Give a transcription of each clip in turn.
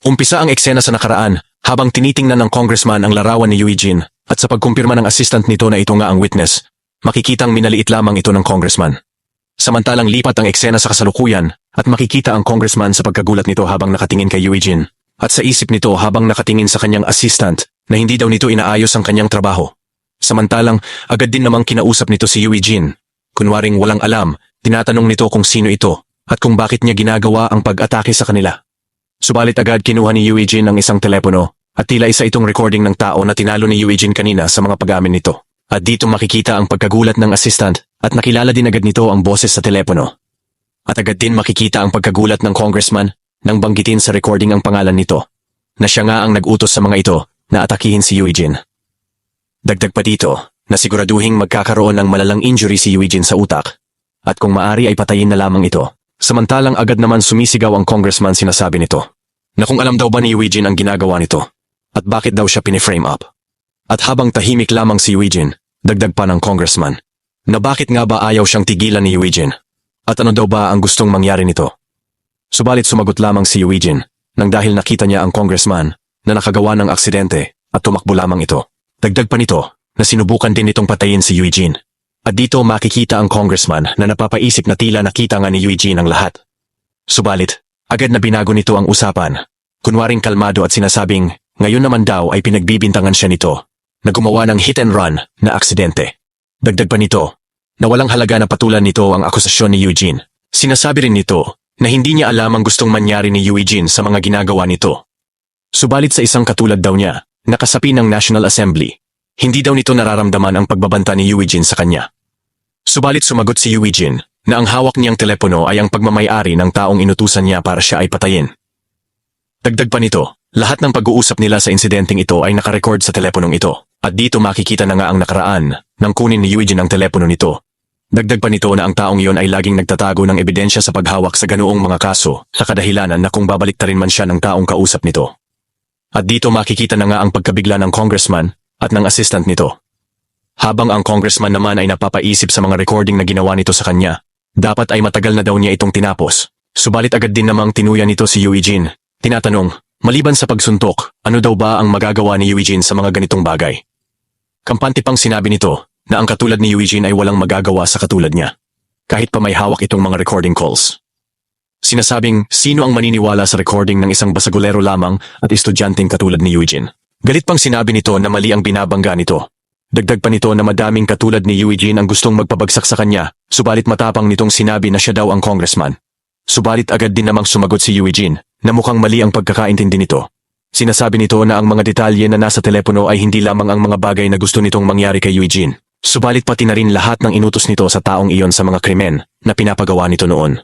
Umpisa ang eksena sa nakaraan habang tinitingnan ng congressman ang larawan ni Eugene at sa pagkumpirma ng assistant nito na ito nga ang witness, makikitang minaliit lamang ito ng congressman. Samantalang lipat ang eksena sa kasalukuyan at makikita ang congressman sa pagkagulat nito habang nakatingin kay Eugene at sa isip nito habang nakatingin sa kanyang assistant na hindi daw nito inaayos ang kanyang trabaho. Samantalang agad din namang kinausap nito si Eugene. Kunwaring walang alam, tinatanong nito kung sino ito at kung bakit niya ginagawa ang pag-atake sa kanila. Subalit agad kinuha ni Eugene ang isang telepono at tila isa itong recording ng tao na tinalo ni Eugene kanina sa mga pag-amin nito. At dito makikita ang pagkagulat ng assistant at nakilala din agad nito ang boses sa telepono. At agad din makikita ang pagkagulat ng congressman nang banggitin sa recording ang pangalan nito, na siya nga ang nag-utos sa mga ito na atakihin si Eugene. Dagdag pa dito na siguraduhing magkakaroon ng malalang injury si Eugene sa utak at kung maari ay patayin na lamang ito. Samantalang agad naman sumisigaw ang congressman sinasabi nito na kung alam daw ba ni Eugene ang ginagawa nito at bakit daw siya piniframe up. At habang tahimik lamang si Eugene, dagdag pa ng congressman na bakit nga ba ayaw siyang tigilan ni Eugene at ano daw ba ang gustong mangyari nito. Subalit sumagot lamang si Eugene nang dahil nakita niya ang congressman na nakagawa ng aksidente at tumakbo lamang ito. Dagdag pa nito na sinubukan din nitong patayin si Eugene. At dito makikita ang congressman na napapaisip na tila nakita nga ni Eugene ang lahat. Subalit, agad na binago nito ang usapan. Kunwaring kalmado at sinasabing, ngayon naman daw ay pinagbibintangan siya nito na gumawa ng hit and run na aksidente. Dagdag pa nito na walang halaga na patulan nito ang akusasyon ni Eugene. Sinasabi rin nito na hindi niya alam ang gustong mangyari ni Eugene sa mga ginagawa nito. Subalit sa isang katulad daw niya, nakasapi ng National Assembly, hindi daw nito nararamdaman ang pagbabanta ni Eugene sa kanya. Subalit sumagot si Eugene na ang hawak niyang telepono ay ang pagmamay-ari ng taong inutusan niya para siya ay patayin. Dagdag pa nito, lahat ng pag-uusap nila sa insidenteng ito ay nakarecord sa teleponong ito. At dito makikita na nga ang nakaraan nang kunin ni Eugene ang telepono nito. Dagdag pa nito na ang taong iyon ay laging nagtatago ng ebidensya sa paghawak sa ganoong mga kaso sa kadahilanan na kung babaliktarin man siya ng taong kausap nito. At dito makikita na nga ang pagkabigla ng congressman at ng assistant nito. Habang ang congressman naman ay napapaisip sa mga recording na ginawa nito sa kanya, dapat ay matagal na daw niya itong tinapos. Subalit agad din namang tinuya nito si Eugene. Tinatanong, maliban sa pagsuntok, ano daw ba ang magagawa ni Eugene sa mga ganitong bagay? Kampante pang sinabi nito na ang katulad ni Eugene ay walang magagawa sa katulad niya, kahit pa may hawak itong mga recording calls. Sinasabing, sino ang maniniwala sa recording ng isang basagulero lamang at estudyanteng katulad ni Eugene? Galit pang sinabi nito na mali ang binabangga nito. Dagdag pa nito na madaming katulad ni Eugene ang gustong magpabagsak sa kanya, subalit matapang nitong sinabi na siya daw ang congressman. Subalit agad din namang sumagot si Eugene na mukhang mali ang pagkakaintindi nito. Sinasabi nito na ang mga detalye na nasa telepono ay hindi lamang ang mga bagay na gusto nitong mangyari kay Eugene, subalit pati na rin lahat ng inutos nito sa taong iyon sa mga krimen na pinapagawa nito noon.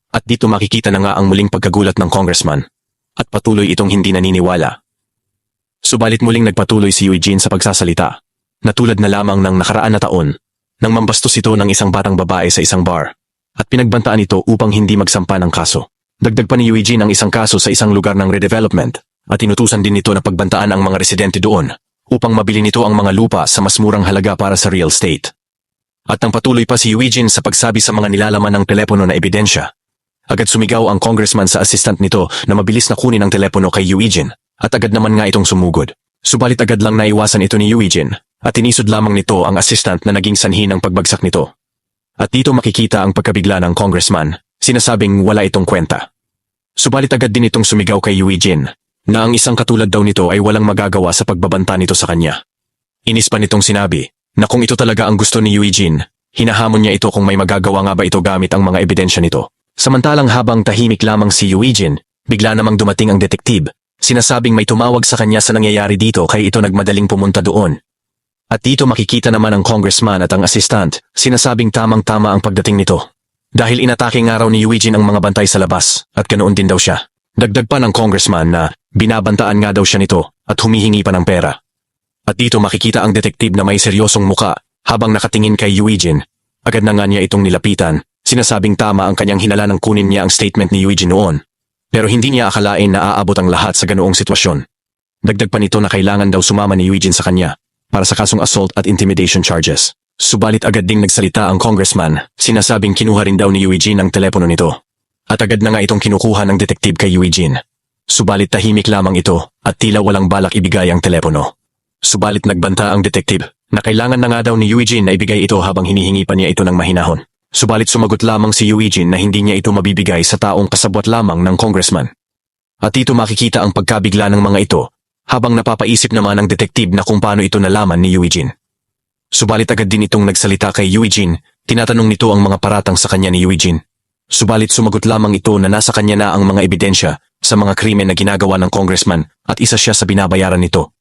At dito makikita na nga ang muling pagkagulat ng congressman at patuloy itong hindi naniniwala. Subalit muling nagpatuloy si Eugene sa pagsasalita, na tulad na lamang ng nakaraan na taon, nang mambastos ito ng isang batang babae sa isang bar, at pinagbantaan ito upang hindi magsampa ng kaso. Dagdag pa ni Eugene ang isang kaso sa isang lugar ng redevelopment, at inutusan din nito na pagbantaan ang mga residente doon, upang mabili nito ang mga lupa sa mas murang halaga para sa real estate. At nang patuloy pa si Eugene sa pagsabi sa mga nilalaman ng telepono na ebidensya, agad sumigaw ang congressman sa assistant nito na mabilis na kunin ang telepono kay Eugene, at agad naman nga itong sumugod. Subalit agad lang naiwasan ito ni Eugene at inisod lamang nito ang assistant na naging sanhi ng pagbagsak nito. At dito makikita ang pagkabigla ng congressman, sinasabing wala itong kwenta. Subalit agad din itong sumigaw kay Eugene na ang isang katulad daw nito ay walang magagawa sa pagbabanta nito sa kanya. Inis pa nitong sinabi na kung ito talaga ang gusto ni Eugene, hinahamon niya ito kung may magagawa nga ba ito gamit ang mga ebidensya nito. Samantalang habang tahimik lamang si Eugene, bigla namang dumating ang detektib. Sinasabing may tumawag sa kanya sa nangyayari dito kaya ito nagmadaling pumunta doon. At dito makikita naman ang congressman at ang assistant, sinasabing tamang-tama ang pagdating nito. Dahil inatake nga raw ni Eugene ang mga bantay sa labas at ganoon din daw siya. Dagdag pa ng congressman na binabantaan nga daw siya nito at humihingi pa ng pera. At dito makikita ang detektib na may seryosong muka habang nakatingin kay Eugene. Agad na nga niya itong nilapitan, sinasabing tama ang kanyang hinala nang kunin niya ang statement ni Eugene noon. Pero hindi niya akalain na aabot ang lahat sa ganoong sitwasyon. Dagdag pa nito na kailangan daw sumama ni Eugene sa kanya para sa kasong assault at intimidation charges. Subalit agad ding nagsalita ang congressman, sinasabing kinuha rin daw ni Eugene ang telepono nito. At agad na nga itong kinukuha ng detektib kay Eugene. Subalit tahimik lamang ito at tila walang balak ibigay ang telepono. Subalit nagbanta ang detective na kailangan na nga daw ni Eugene na ibigay ito habang hinihingi pa niya ito ng mahinahon. Subalit sumagot lamang si Eugene na hindi niya ito mabibigay sa taong kasabwat lamang ng congressman. At dito makikita ang pagkabigla ng mga ito habang napapaisip naman ang detective na kung paano ito nalaman ni Eugene. Subalit agad din itong nagsalita kay Eugene, tinatanong nito ang mga paratang sa kanya ni Eugene. Subalit sumagot lamang ito na nasa kanya na ang mga ebidensya sa mga krimen na ginagawa ng congressman at isa siya sa binabayaran nito.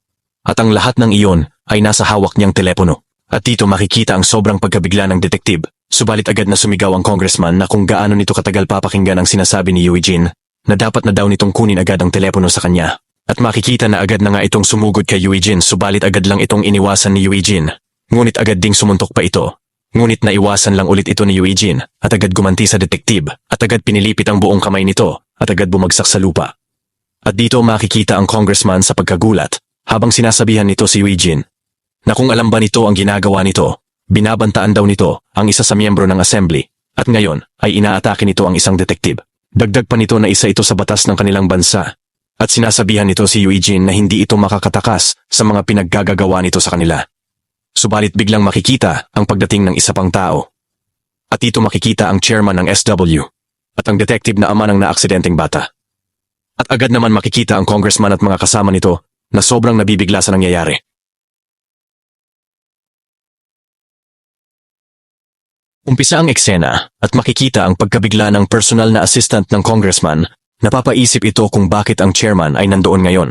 At ang lahat ng iyon ay nasa hawak niyang telepono. At dito makikita ang sobrang pagkabigla ng detective. Subalit agad na sumigaw ang congressman na kung gaano nito katagal papakinggan ang sinasabi ni Eugene na dapat na daw nitong kunin agad ang telepono sa kanya. At makikita na agad na nga itong sumugod kay Eugene subalit agad lang itong iniwasan ni Eugene. Ngunit agad ding sumuntok pa ito. Ngunit naiwasan lang ulit ito ni Eugene at agad gumanti sa detective at agad pinilipit ang buong kamay nito at agad bumagsak sa lupa. At dito makikita ang congressman sa pagkagulat habang sinasabihan nito si Eugene na kung alam ba nito ang ginagawa nito, binabantaan daw nito ang isa sa miyembro ng assembly at ngayon ay inaatake nito ang isang detective. Dagdag pa nito na isa ito sa batas ng kanilang bansa at sinasabihan nito si Eugene na hindi ito makakatakas sa mga pinaggagawa nito sa kanila. Subalit biglang makikita ang pagdating ng isa pang tao. At dito makikita ang chairman ng SW at ang detective na ama ng naaksidenteng bata. At agad naman makikita ang congressman at mga kasama nito na sobrang nabibigla sa nangyayari. Umpisa ang eksena at makikita ang pagkabigla ng personal na assistant ng congressman. Napapaisip ito kung bakit ang chairman ay nandoon ngayon.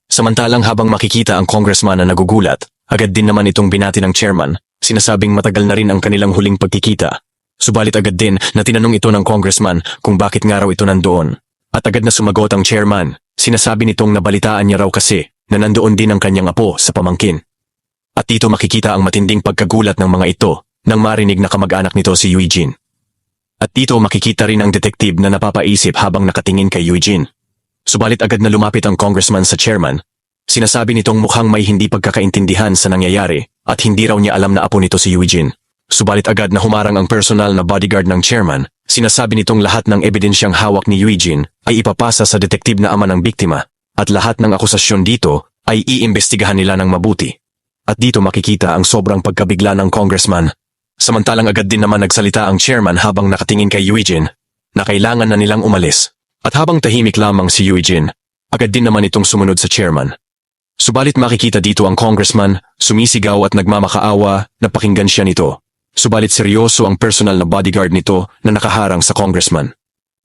Samantalang habang makikita ang congressman na nagugulat, agad din naman itong binati ng chairman, sinasabing matagal na rin ang kanilang huling pagkikita. Subalit agad din na tinanong ito ng congressman kung bakit nga raw ito nandoon. At agad na sumagot ang chairman, sinasabi nitong nabalitaan niya raw kasi na nandoon din ang kanyang apo sa pamangkin. At dito makikita ang matinding pagkagulat ng mga ito nang marinig na kamag-anak nito si Eugene. At dito makikita rin ang detective na napapaisip habang nakatingin kay Eugene. Subalit agad na lumapit ang congressman sa chairman. Sinasabi nitong mukhang may hindi pagkakaintindihan sa nangyayari at hindi raw niya alam na apo nito si Eugene. Subalit agad na humarang ang personal na bodyguard ng chairman. Sinasabi nitong lahat ng ebidensyang hawak ni Eugene ay ipapasa sa detective na ama ng biktima at lahat ng akusasyon dito ay iimbestigahan nila ng mabuti. At dito makikita ang sobrang pagkabigla ng congressman. Samantalang agad din naman nagsalita ang chairman habang nakatingin kay Eugene na kailangan na nilang umalis. At habang tahimik lamang si Eugene, agad din naman itong sumunod sa chairman. Subalit makikita dito ang congressman, sumisigaw at nagmamakaawa na pakinggan siya nito. Subalit seryoso ang personal na bodyguard nito na nakaharang sa congressman.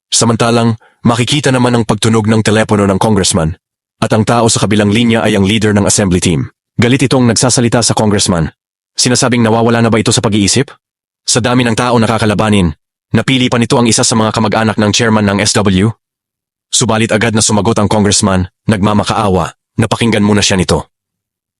Samantalang, makikita naman ang pagtunog ng telepono ng congressman. At ang tao sa kabilang linya ay ang leader ng assembly team. Galit itong nagsasalita sa congressman. Sinasabing nawawala na ba ito sa pag-iisip? Sa dami ng tao nakakalabanin, napili pa nito ang isa sa mga kamag-anak ng chairman ng SW? Subalit agad na sumagot ang congressman, nagmamakaawa, napakinggan muna siya nito.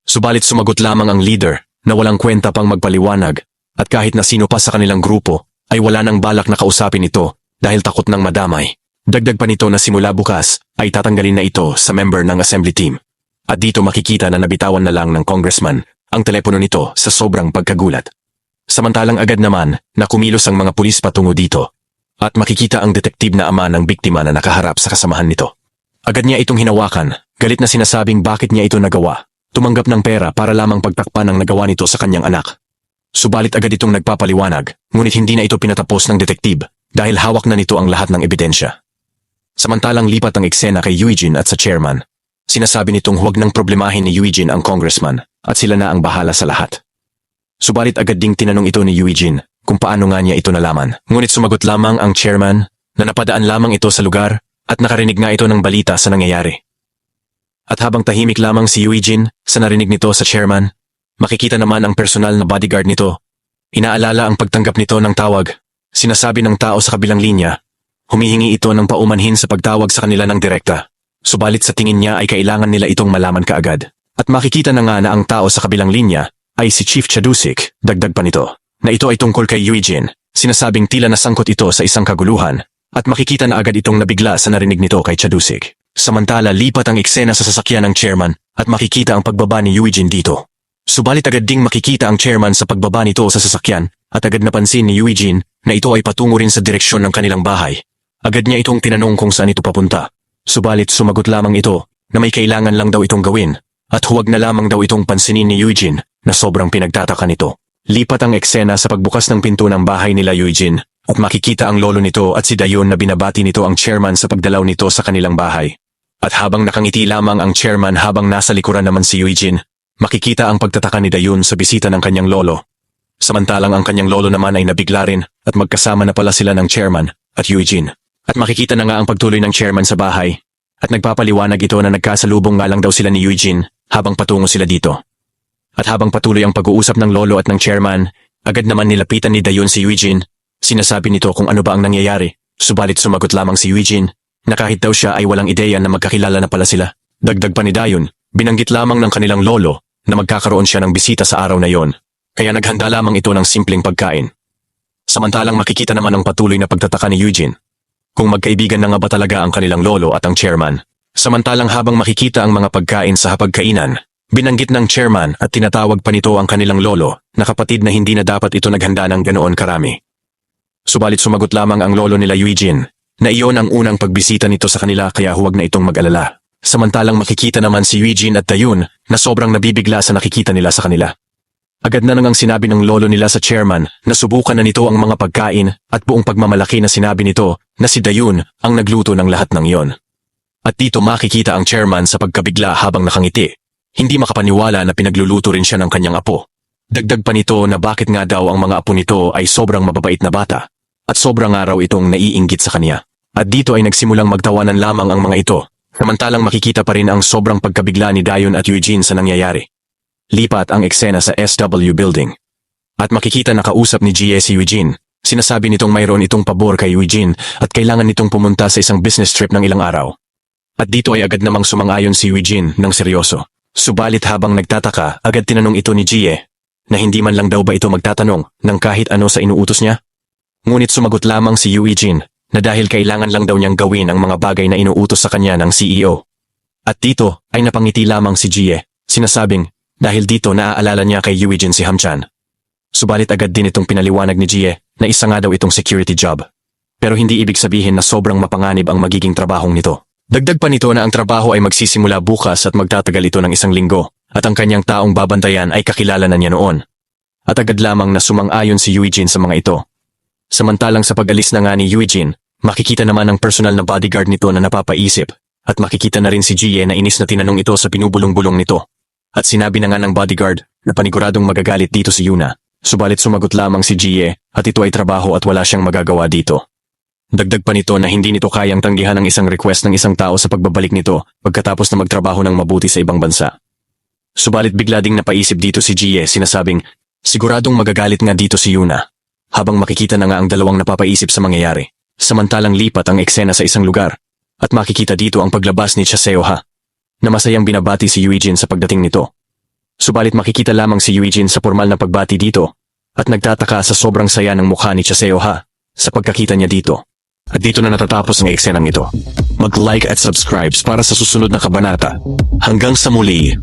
Subalit sumagot lamang ang leader na walang kwenta pang magpaliwanag at kahit na sino pa sa kanilang grupo ay wala nang balak na kausapin ito dahil takot ng madamay. Dagdag pa nito na simula bukas ay tatanggalin na ito sa member ng assembly team. At dito makikita na nabitawan na lang ng congressman ang telepono nito sa sobrang pagkagulat. Samantalang agad naman na kumilos ang mga pulis patungo dito at makikita ang detective na ama ng biktima na nakaharap sa kasamahan nito. Agad niya itong hinawakan, galit na sinasabing bakit niya ito nagawa. Tumanggap ng pera para lamang pagtakpan ang nagawa nito sa kanyang anak. Subalit agad itong nagpapaliwanag, ngunit hindi na ito pinatapos ng detective dahil hawak na nito ang lahat ng ebidensya. Samantalang lipat ang eksena kay Eugene at sa chairman. Sinasabi nitong huwag nang problemahin ni Eugene ang congressman at sila na ang bahala sa lahat. Subalit agad ding tinanong ito ni Eugene kung paano nga niya ito nalaman. Ngunit sumagot lamang ang chairman na napadaan lamang ito sa lugar at nakarinig nga ito ng balita sa nangyayari. At habang tahimik lamang si Eugene sa narinig nito sa chairman, makikita naman ang personal na bodyguard nito. Inaalala ang pagtanggap nito ng tawag. Sinasabi ng tao sa kabilang linya, humihingi ito ng paumanhin sa pagtawag sa kanila ng direkta. Subalit sa tingin niya ay kailangan nila itong malaman kaagad. At makikita na nga na ang tao sa kabilang linya ay si Chief Chadusik, dagdag pa nito, na ito ay tungkol kay Eugene. Sinasabing tila nasangkot ito sa isang kaguluhan at makikita na agad itong nabigla sa narinig nito kay Chadusik. Samantala lipat ang eksena sa sasakyan ng chairman at makikita ang pagbaba ni Eugene dito. Subalit agad ding makikita ang chairman sa pagbaba nito sa sasakyan at agad napansin ni Eugene na ito ay patungo rin sa direksyon ng kanilang bahay. Agad niya itong tinanong kung saan ito papunta. Subalit sumagot lamang ito na may kailangan lang daw itong gawin at huwag na lamang daw itong pansinin ni Eugene na sobrang pinagtataka nito. Lipat ang eksena sa pagbukas ng pinto ng bahay nila Eugene at makikita ang lolo nito at si Dayon na binabati nito ang chairman sa pagdalaw nito sa kanilang bahay. At habang nakangiti lamang ang chairman habang nasa likuran naman si Eugene, makikita ang pagtataka ni Dayon sa bisita ng kanyang lolo. Samantalang ang kanyang lolo naman ay nabigla rin at magkasama na pala sila ng chairman at Eugene. At makikita na nga ang pagtuloy ng chairman sa bahay at nagpapaliwanag ito na nagkasalubong nga lang daw sila ni Eugene habang patungo sila dito. At habang patuloy ang pag-uusap ng lolo at ng chairman, agad naman nilapitan ni Dayon si Eugene. Sinasabi nito kung ano ba ang nangyayari, subalit sumagot lamang si Eugene na kahit daw siya ay walang ideya na magkakilala na pala sila. Dagdag pa ni Dayon, binanggit lamang ng kanilang lolo na magkakaroon siya ng bisita sa araw na yon, kaya naghanda lamang ito ng simpleng pagkain. Samantalang makikita naman ang patuloy na pagtataka ni Eugene kung magkaibigan na nga ba talaga ang kanilang lolo at ang chairman. Samantalang habang makikita ang mga pagkain sa hapagkainan, binanggit ng chairman at tinatawag pa nito ang kanilang lolo na kapatid na hindi na dapat ito naghanda ng ganoon karami. Subalit sumagot lamang ang lolo nila Eugene na iyon ang unang pagbisita nito sa kanila kaya huwag na itong mag-alala. Samantalang makikita naman si Eugene at Dayon na sobrang nabibigla sa nakikita nila sa kanila. Agad na nang sinabi ng lolo nila sa chairman na subukan na nito ang mga pagkain at buong pagmamalaki na sinabi nito na si Dayon ang nagluto ng lahat ng iyon. At dito makikita ang chairman sa pagkabigla habang nakangiti. Hindi makapaniwala na pinagluluto rin siya ng kanyang apo. Dagdag pa nito na bakit nga daw ang mga apo nito ay sobrang mababait na bata at sobrang araw itong naiinggit sa kanya. At dito ay nagsimulang magtawanan lamang ang mga ito. Samantalang makikita pa rin ang sobrang pagkabigla ni Dayon at Eugene sa nangyayari. Lipat ang eksena sa SW building. At makikita na kausap ni Gia si Eugene. Sinasabi nitong mayroon itong pabor kay Eugene at kailangan nitong pumunta sa isang business trip ng ilang araw. At dito ay agad namang sumang-ayon si Eugene ng seryoso. Subalit habang nagtataka, agad tinanong ito ni Gia na hindi man lang daw ba ito magtatanong ng kahit ano sa inuutos niya? Ngunit sumagot lamang si Eugene na dahil kailangan lang daw niyang gawin ang mga bagay na inuutos sa kanya ng CEO. At dito ay napangiti lamang si Gia, sinasabing dahil dito naaalala niya kay Eugene si Hamchan. Subalit agad din itong pinaliwanag ni Gia na isa nga daw itong security job. Pero hindi ibig sabihin na sobrang mapanganib ang magiging trabahong nito. Dagdag pa nito na ang trabaho ay magsisimula bukas at magtatagal ito ng isang linggo at ang kanyang taong babantayan ay kakilala na niya noon. At agad lamang na sumang-ayon si Eugene sa mga ito. Samantalang sa pag-alis na nga ni Eugene, makikita naman ang personal na bodyguard nito na napapaisip at makikita na rin si Gia na inis na tinanong ito sa pinubulong-bulong nito. At sinabi na nga ng bodyguard na paniguradong magagalit dito si Yuna. Subalit sumagot lamang si Gia at ito ay trabaho at wala siyang magagawa dito. Dagdag pa nito na hindi nito kayang tanggihan ang isang request ng isang tao sa pagbabalik nito pagkatapos na magtrabaho ng mabuti sa ibang bansa. Subalit bigla ding napaisip dito si Gia sinasabing siguradong magagalit nga dito si Yuna. Habang makikita na nga ang dalawang napapaisip sa mangyayari. Samantalang lipat ang eksena sa isang lugar at makikita dito ang paglabas ni Chaseoha na masayang binabati si Eugene sa pagdating nito. Subalit makikita lamang si Eugene sa formal na pagbati dito at nagtataka sa sobrang saya ng mukha ni Chaseoha sa pagkakita niya dito. At dito na natatapos ang eksenang ito. Mag-like at subscribe para sa susunod na kabanata. Hanggang sa muli!